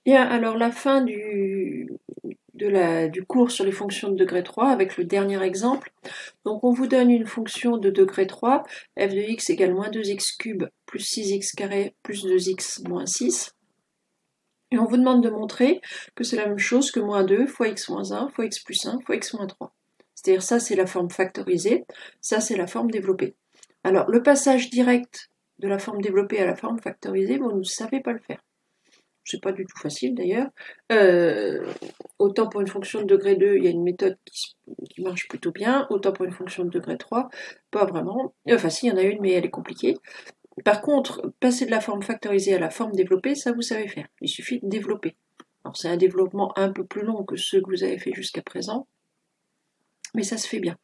Bien, alors la fin du cours sur les fonctions de degré 3 avec le dernier exemple. Donc on vous donne une fonction de degré 3, f de x égale moins 2x cube plus 6x carré plus 2x moins 6. Et on vous demande de montrer que c'est la même chose que moins 2 fois x moins 1 fois x plus 1 fois x moins 3. C'est-à-dire ça c'est la forme factorisée, ça c'est la forme développée. Alors le passage direct de la forme développée à la forme factorisée, vous ne savez pas le faire. C'est pas du tout facile d'ailleurs. Autant pour une fonction de degré 2, il y a une méthode qui marche plutôt bien, autant pour une fonction de degré 3, pas vraiment. Enfin si, il y en a une, mais elle est compliquée. Par contre, passer de la forme factorisée à la forme développée, ça vous savez faire. Il suffit de développer. Alors c'est un développement un peu plus long que ceux que vous avez fait jusqu'à présent, mais ça se fait bien.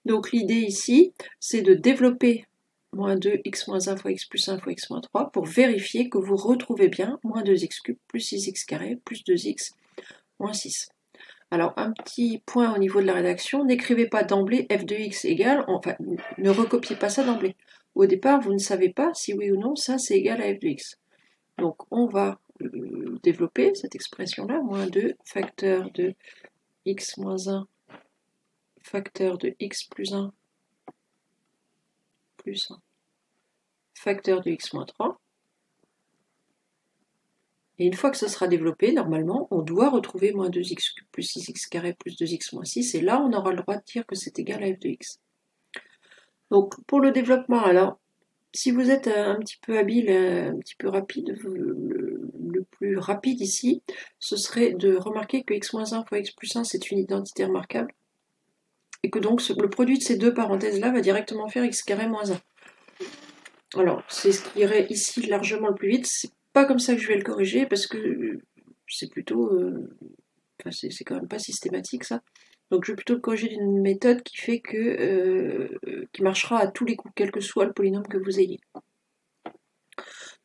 Donc l'idée ici, c'est de développer moins 2 x moins 1 fois x plus 1 fois x moins 3 pour vérifier que vous retrouvez bien moins 2x cube plus 6x carré plus 2x moins 6. Alors un petit point au niveau de la rédaction, n'écrivez pas d'emblée f de x égale, enfin ne recopiez pas ça d'emblée. Au départ, vous ne savez pas si oui ou non ça c'est égal à f de x. Donc on va développer cette expression-là, moins 2 facteur de x moins 1 facteur de x plus 1 plus 1 facteur de x moins 3. Et une fois que ça sera développé, normalement, on doit retrouver moins 2x plus 6x carré plus 2x moins 6, et là, on aura le droit de dire que c'est égal à f de x. Donc, pour le développement, alors, si vous êtes un petit peu habile, un petit peu rapide, le plus rapide ici, ce serait de remarquer que x moins 1 fois x plus 1, c'est une identité remarquable, et que donc le produit de ces deux parenthèses-là va directement faire x carré moins 1. Alors, c'est ce qui irait ici largement le plus vite. C'est pas comme ça que je vais le corriger parce que c'est plutôt. Enfin, c'est quand même pas systématique ça. Donc, je vais plutôt le corriger d'une méthode qui fait que. Qui marchera à tous les coups, quel que soit le polynôme que vous ayez.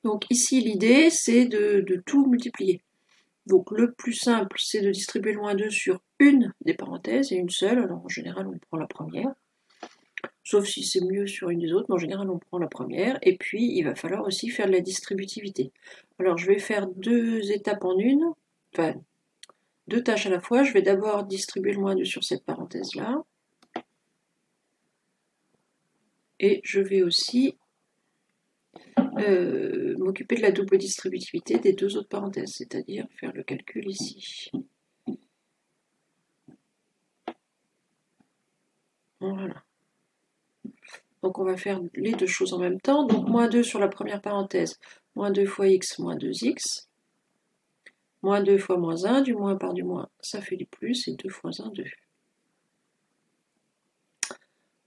Donc, ici, l'idée, c'est de tout multiplier. Donc, le plus simple, c'est de distribuer le moins 2 sur une des parenthèses et une seule. Alors, en général, on prend la première. Sauf si c'est mieux sur une des autres, mais en général on prend la première, et puis il va falloir aussi faire de la distributivité. Alors je vais faire deux étapes en une, enfin deux tâches à la fois. Je vais d'abord distribuer le moins 2 sur cette parenthèse-là, et je vais aussi m'occuper de la double distributivité des deux autres parenthèses, c'est-à-dire faire le calcul ici. Voilà. Donc on va faire les deux choses en même temps. Donc moins 2 sur la première parenthèse, moins 2 fois x, moins 2x. Moins 2 fois moins 1, du moins par du moins, ça fait du plus, et 2 fois 1, 2.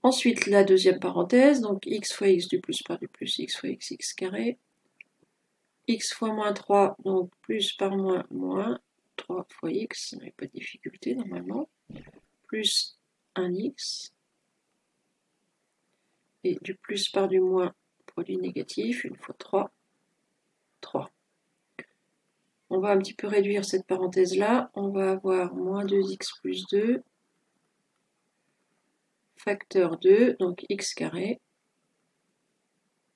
Ensuite, la deuxième parenthèse, donc x fois x du plus par du plus, x fois x, x carré. X fois moins 3, donc plus par moins, moins 3 fois x, ça n'avait pas de difficulté normalement. Plus 1x. Et du plus par du moins, produit négatif, une fois 3, 3. On va un petit peu réduire cette parenthèse-là. On va avoir moins 2x plus 2, facteur 2, donc x carré.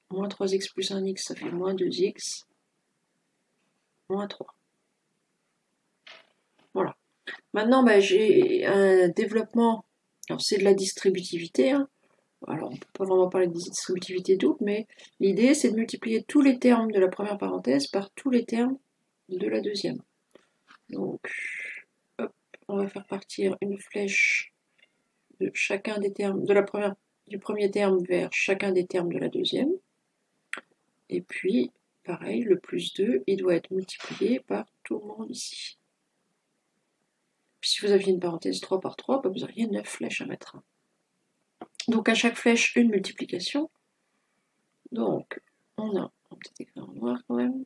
Moins 3x plus 1x, ça fait moins 2x, moins 3. Voilà. Maintenant, j'ai un développement, alors c'est de la distributivité, hein. Alors on ne peut pas vraiment parler de distributivité double, mais l'idée c'est de multiplier tous les termes de la première parenthèse par tous les termes de la deuxième. Donc, hop, on va faire partir une flèche de chacun des termes du premier terme vers chacun des termes de la deuxième. Et puis, pareil, le plus 2, il doit être multiplié par tout le monde ici. Puis si vous aviez une parenthèse 3 par 3, vous auriez 9 flèches à mettre. Donc à chaque flèche, une multiplication. Donc, on a un petit écrit en noir quand même.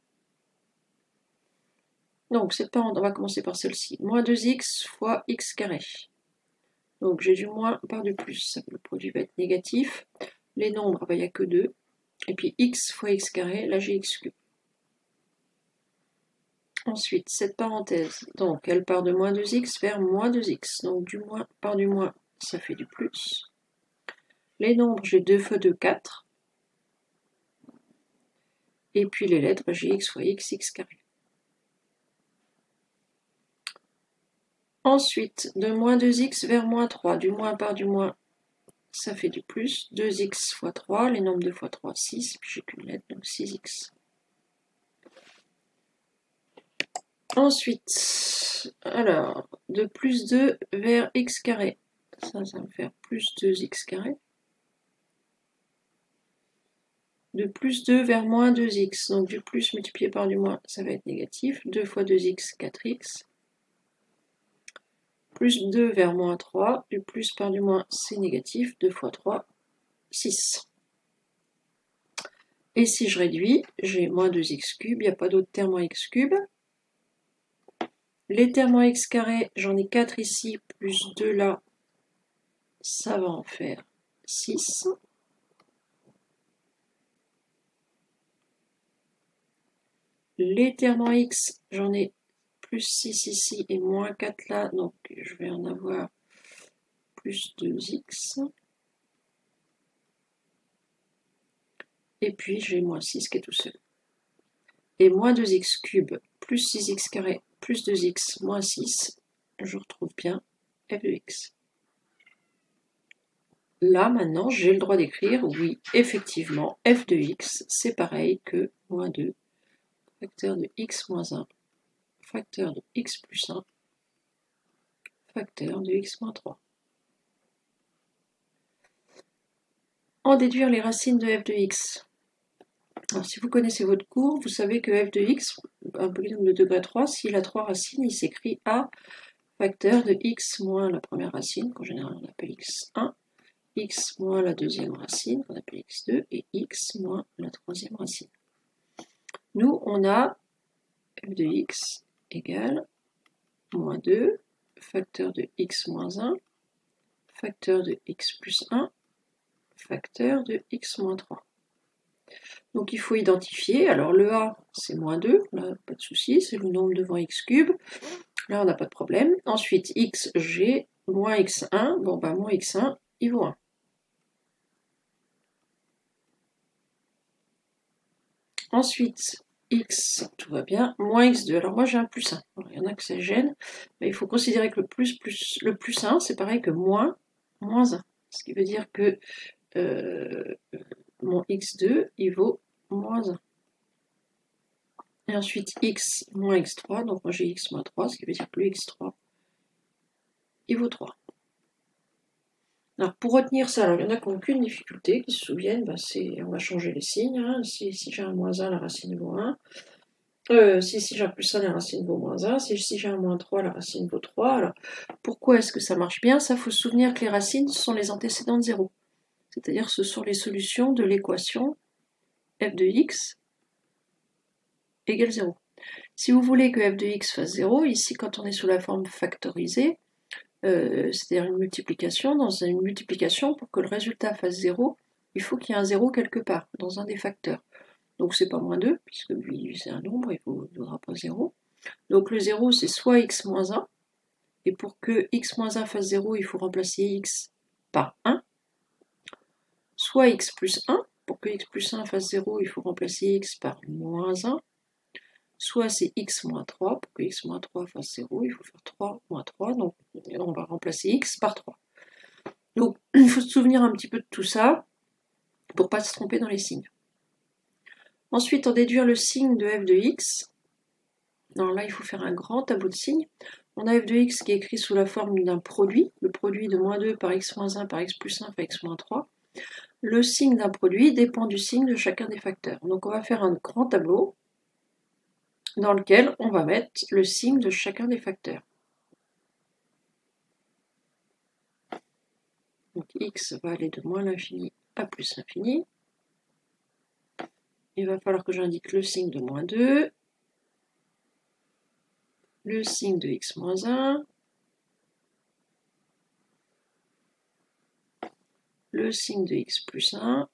Donc, cette parenthèse, on va commencer par celle-ci. Moins 2x fois x carré. Donc, j'ai du moins par du plus. Le produit va être négatif. Les nombres, il n'y a que 2. Et puis x fois x carré, là j'ai x cube. Ensuite, cette parenthèse, donc elle part de moins 2x vers moins 2x. Donc du moins par du moins, ça fait du plus. Les nombres, j'ai 2 fois 2, 4. Et puis les lettres, j'ai x fois x, x carré. Ensuite, de moins 2x vers moins 3, du moins par du moins, ça fait du plus. 2x fois 3, les nombres 2 fois 3, 6, puis j'ai qu'une lettre, donc 6x. Ensuite, alors, de plus 2 vers x carré. Ça va me faire plus 2x carré. De plus 2 vers moins 2x. Donc du plus multiplié par du moins, ça va être négatif. 2 fois 2x, 4x. Plus 2 vers moins 3. Du plus par du moins, c'est négatif. 2 fois 3, 6. Et si je réduis, j'ai moins 2x cube. Il n'y a pas d'autre terme en x cube. Les termes en x carré, j'en ai 4 ici, plus 2 là. Ça va en faire 6. Les termes en x, j'en ai plus 6 ici et moins 4 là, donc je vais en avoir plus 2x. Et puis j'ai moins 6 qui est tout seul. Et moins 2x cube plus 6x carré plus 2x moins 6, je retrouve bien f de x. Là, maintenant, j'ai le droit d'écrire, oui, effectivement, f de x, c'est pareil que moins 2, facteur de x moins 1, facteur de x plus 1, facteur de x moins 3. En déduire les racines de f de x. Alors, si vous connaissez votre cours, vous savez que f de x, un polynôme de degré 3, s'il a 3 racines, il s'écrit a facteur de x moins la première racine, qu'en général on appelle x1, x moins la deuxième racine, qu'on appelle x2, et x moins la troisième racine. Nous, on a f de x égale moins 2, facteur de x moins 1, facteur de x plus 1, facteur de x moins 3. Donc il faut identifier, alors le a c'est moins 2, là pas de souci, c'est le nombre devant x cube, là on n'a pas de problème. Ensuite x, g, moins x1, bon bah moins x1, il vaut 1. Ensuite x, tout va bien, moins x2, alors moi j'ai un plus 1, alors, il y en a que ça gêne, mais il faut considérer que le plus 1 c'est pareil que moins 1, ce qui veut dire que mon x2 il vaut moins 1. Et ensuite x moins x3, donc moi j'ai x moins 3, ce qui veut dire que le x3, il vaut 3. Alors pour retenir ça, alors il y en a qui n'ont aucune difficulté, qui se souviennent, ben on va changer les signes. Hein. Si j'ai un moins 1, la racine vaut 1. Si j'ai un plus 1, la racine vaut moins 1. Si j'ai un moins 3, la racine vaut 3. Alors pourquoi est-ce que ça marche bien? Ça, il faut se souvenir que les racines sont les antécédents de 0. C'est-à-dire ce sont les solutions de l'équation f de x égale 0. Si vous voulez que f de x fasse 0, ici quand on est sous la forme factorisée, c'est-à-dire une multiplication, dans une multiplication, pour que le résultat fasse 0, il faut qu'il y ait un 0 quelque part, dans un des facteurs. Donc c'est pas moins 2, puisque lui c'est un nombre, il ne vaudra pas 0. Donc le 0 c'est soit x moins 1, et pour que x moins 1 fasse 0, il faut remplacer x par 1, soit x plus 1, pour que x plus 1 fasse 0, il faut remplacer x par moins 1, soit c'est x moins 3, pour que x moins 3 fasse 0, il faut faire 3 moins 3, donc on va remplacer x par 3. Donc il faut se souvenir un petit peu de tout ça, pour ne pas se tromper dans les signes. Ensuite, en déduire le signe de f de x, alors là il faut faire un grand tableau de signes. On a f de x qui est écrit sous la forme d'un produit, le produit de moins 2 par x moins 1 par x plus 1 par x moins 3. Le signe d'un produit dépend du signe de chacun des facteurs. Donc on va faire un grand tableau dans lequel on va mettre le signe de chacun des facteurs. Donc x va aller de moins l'infini à plus l'infini. Il va falloir que j'indique le signe de moins 2, le signe de x moins 1, le signe de x plus 1,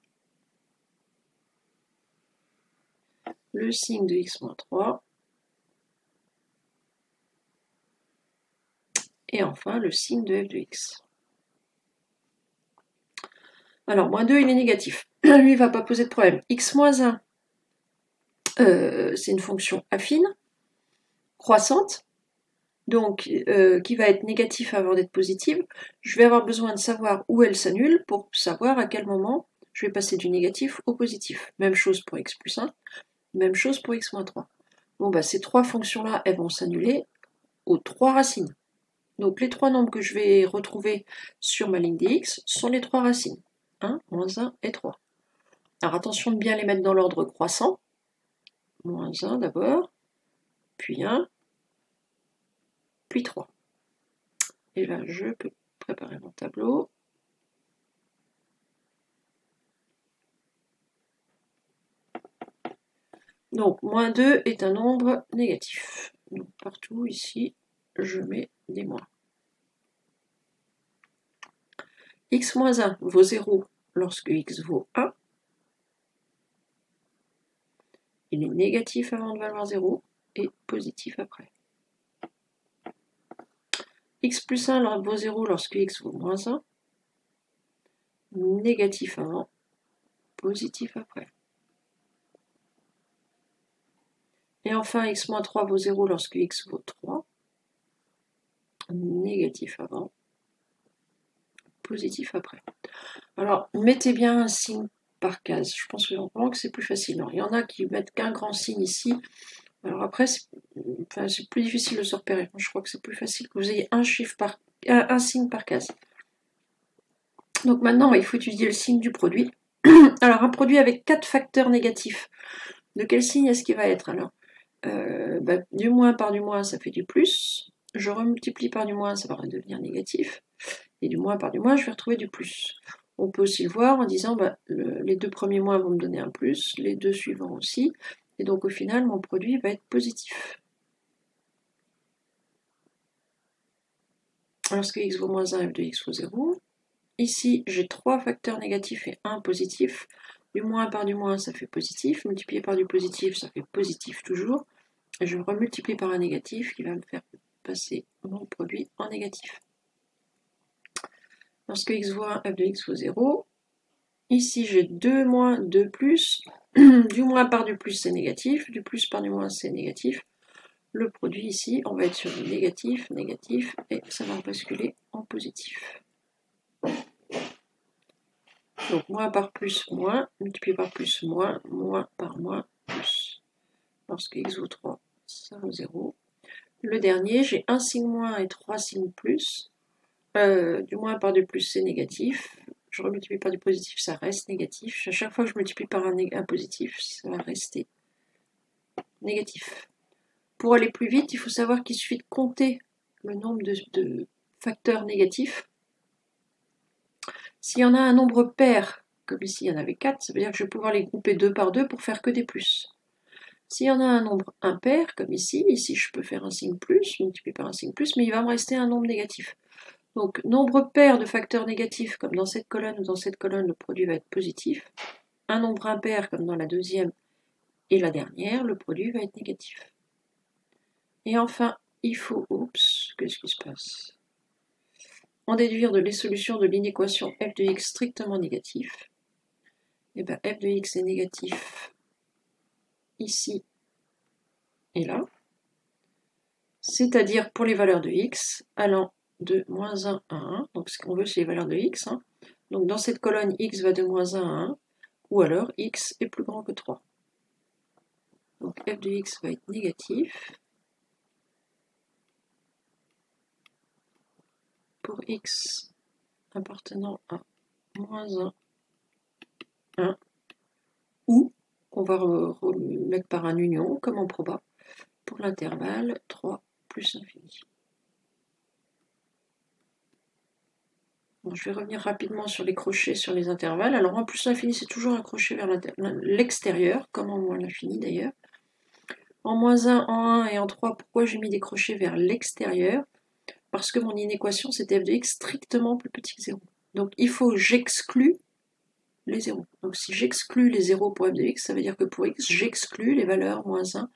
le signe de x moins 3, et enfin le signe de f de x. Alors, moins 2, il est négatif. Lui, il ne va pas poser de problème. X moins 1, c'est une fonction affine, croissante. donc qui va être négatif avant d'être positive, je vais avoir besoin de savoir où elle s'annule pour savoir à quel moment je vais passer du négatif au positif. Même chose pour x plus 1, même chose pour x moins 3. Bon, bah, ces trois fonctions-là, elles vont s'annuler aux trois racines. Donc les trois nombres que je vais retrouver sur ma ligne dx sont les trois racines. 1, moins 1 et 3. Alors attention de bien les mettre dans l'ordre croissant. Moins 1 d'abord, puis 1, puis 3. Et là, je peux préparer mon tableau. Donc, moins 2 est un nombre négatif. Donc, partout ici, je mets des moins. X moins 1 vaut 0 lorsque x vaut 1. Il est négatif avant de valoir 0 et positif après. X plus 1 vaut 0 lorsque x vaut moins 1. Négatif avant, positif après. Et enfin, x moins 3 vaut 0 lorsque x vaut 3. Négatif avant, positif après. Alors, mettez bien un signe par case. Je pense vraiment que c'est plus facile. Alors, il y en a qui mettent qu'un grand signe ici. Alors après, c'est plus difficile de se repérer. Je crois que c'est plus facile que vous ayez un signe par case. Donc maintenant, il faut étudier le signe du produit. Alors, un produit avec 4 facteurs négatifs. De quel signe est-ce qu'il va être alors du moins par du moins, ça fait du plus. Je remultiplie par du moins, ça va devenir négatif. Et du moins par du moins, je vais retrouver du plus. On peut aussi le voir en disant, les deux premiers moins vont me donner un plus, les deux suivants aussi. Et donc au final, mon produit va être positif. Lorsque x vaut moins 1, f de x vaut 0. Ici, j'ai 3 facteurs négatifs et 1 positif. Du moins par du moins, ça fait positif. Multiplié par du positif, ça fait positif toujours. Et je remultiplie par un négatif qui va me faire passer mon produit en négatif. Lorsque x vaut 1, f de x vaut 0. Ici, j'ai 2 moins, 2 plus. Du moins par du plus, c'est négatif. Du plus par du moins, c'est négatif. Le produit ici, on va être sur du négatif, négatif, et ça va basculer en positif. Donc, moins par plus, moins, multiplié par plus, moins, moins par moins, plus. Lorsque x vaut 3, ça vaut 0. Le dernier, j'ai un signe moins et 3 signes plus. Du moins par du plus, c'est négatif. Je remultiplie par du positif, ça reste négatif. À chaque fois que je multiplie par un positif, ça va rester négatif. Pour aller plus vite, il faut savoir qu'il suffit de compter le nombre de facteurs négatifs. S'il y en a un nombre pair, comme ici il y en avait 4, ça veut dire que je vais pouvoir les grouper 2 par 2 pour faire que des plus. S'il y en a un nombre impair, comme ici je peux faire un signe plus, multiplier par un signe plus, mais il va me rester un nombre négatif. Donc, nombre pair de facteurs négatifs, comme dans cette colonne ou dans cette colonne, le produit va être positif. Un nombre impair, comme dans la deuxième et la dernière, le produit va être négatif. Et enfin, il faut, qu'est-ce qui se passe? En déduire de les solutions de l'inéquation f de x strictement négatif. Et bien, f de x est négatif ici et là. C'est-à-dire pour les valeurs de x allant de moins 1 à 1. Donc, ce qu'on veut, c'est les valeurs de x. Donc, dans cette colonne, x va de moins 1 à 1. Ou alors, x est plus grand que 3. Donc, f de x va être négatif. Pour x appartenant à moins 1, 1, ou on va remettre par un union, comme en proba, pour l'intervalle 3 plus infini. Bon, je vais revenir rapidement sur les crochets sur les intervalles. Alors en plus l'infini, c'est toujours un crochet vers l'extérieur, comme en moins l'infini d'ailleurs. En moins 1, en 1 et en 3, pourquoi j'ai mis des crochets vers l'extérieur? Parce que mon inéquation, c'était f de x strictement plus petit que 0. Donc il faut que j'exclue les zéros. Donc si j'exclus les zéros pour f de x, ça veut dire que pour x, j'exclus les valeurs moins 1,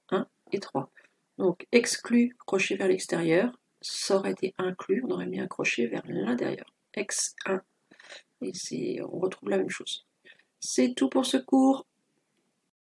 1 et 3. Donc exclu, crochet vers l'extérieur, ça aurait été inclus, on aurait mis un crochet vers l'intérieur. X1. Et on retrouve la même chose. C'est tout pour ce cours.